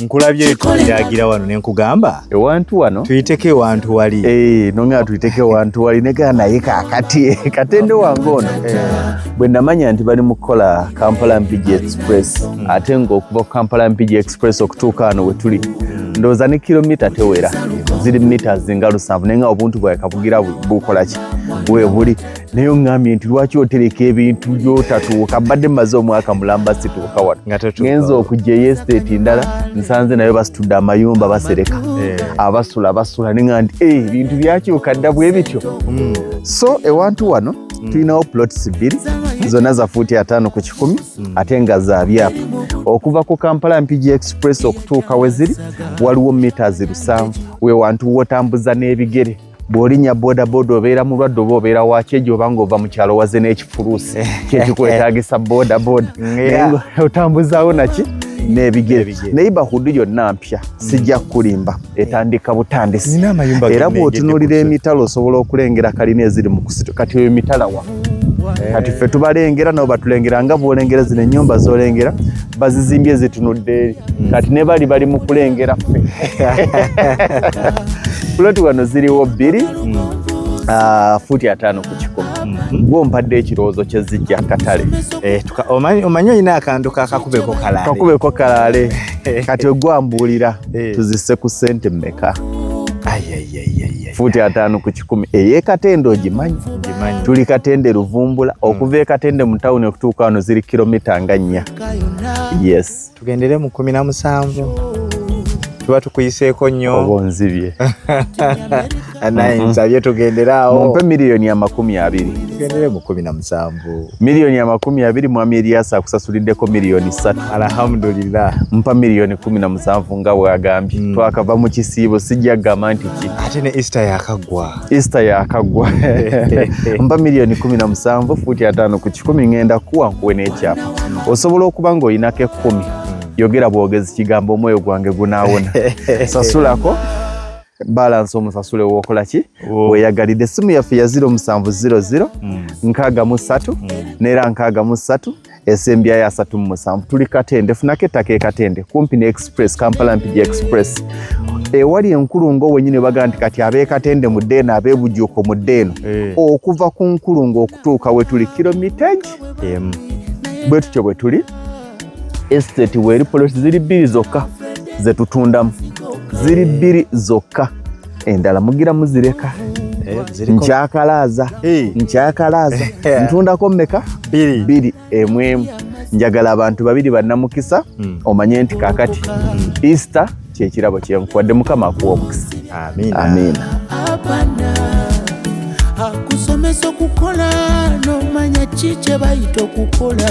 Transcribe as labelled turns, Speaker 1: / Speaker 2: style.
Speaker 1: Nkulabye tuliragira wano ne nkugamba
Speaker 2: ewantu wano
Speaker 1: tuyiteke ewantu wali
Speaker 2: nonga tuyiteke ewantu wali nega naye kakati katende wange ono bwe namanya nti bali mu kukola Kampala Mpigi Express ate ng'okuva ku Kampala Mpigi Express okutuuka wano we tuli ndowooza ne kilomita tewera ziri mita zinga 7 naye nga obuntu bwawe kabugira bukola ki buli naye oŋŋambye nti lwaki otereka ebintu gy'otatuuka mbadde mmaze omwaka mulamba situuka wano ngenza okujja estate ndala nsanze nayo basitudde amayumba basereka basula nenga nti ebintu byakyuka dda bwe bityo so ewantu wano tulinawo plots 2 zonna za fuuti 5 ku 10 ate nga za byapa okuva ku Kampala Mpigi Express okutuuka we ziri waliwo mita 7 we wantu wotambuza n'ebigere bw'olinya bodaboda obeera mulwadde oba obeera wakyejo oba ng'ova mu kyalo waze n'ekifuluusi kyekikwetaagisa bodaboda otambuzaawo naki n'ebigere neighborhood yonna mpya sijja kulimba etandika butandisi era bw'otunuulira emitala osobola okulengera kalina eziri mu kusito kati eyo mitala wa kati ffe tubalengera nabo batulengera nga bw'olengera zino ennyumba z'olengera bazizimbye zitunudde eri kati ne bali mu kulengera ffe puloti wano ziriwo 2 fuuti 5 ku 10 gwe ompadde ekirowoozo kye zijja akatale
Speaker 1: omanyi olina akantu kakubeko kalaale
Speaker 2: kati ogwambuulira tuzisse ku ssente mmeka fuuti 5 ku 10 ey'ekatende ogimanyi tuli katende Luvumbula okuva ekatende mu tawuni okutuuka wano ziri kilomita nga 4 yes
Speaker 1: tugendere mu 17 tuba tukuyiseeko nnyo
Speaker 2: oba onzibye
Speaker 1: naye nsabye tugenderaawo
Speaker 2: mumpe miliyoni 20
Speaker 1: tugendere mu 17
Speaker 2: miliyoni 20 mwami Eriasa akusasulideko miliyoni 3
Speaker 1: alhamdulillah
Speaker 2: mpa miliyoni 17 nga bwagambye twakava mu kisiibo sijja gamba nti ki
Speaker 1: ate ne Easter
Speaker 2: yakagwa mpa miliyoni 17 fuuti 5 ku 10 ngenda kuwa nkuwe n'ekyapa osobola okuba ng'oyinako 10 yogera bwogezi kigambo omwoyo gwange gunaawona sasulako balance omusasule w'okola ki weeyagalidde essimu yaffe ya 0700 63 neera 63 esembya ya 37 tuli katende funako ettaka ekatende kumpi ne Express Kampala Mpigi Express ewali enkulungo wenyine baga nti kati ab'ekatende mu ddeeno ab'ebujuuko mu ddeeno okuva ku nkulungo okutuuka we tuli kilomita bwe tutyo bwe tuli estate weri polisi ziri 2 zokka zetutundamu ziri 2 zokka endala mugira muzireka nkyakalaza ntundako mmeka 2 emwemu njagala abantu 2 bannamukisa omanye nti kakati Easter kyekirabo kyenkuwadde Mukama akuwa omukisa amina
Speaker 3: akusomesa okukola n'omanya ki kye bayita okukola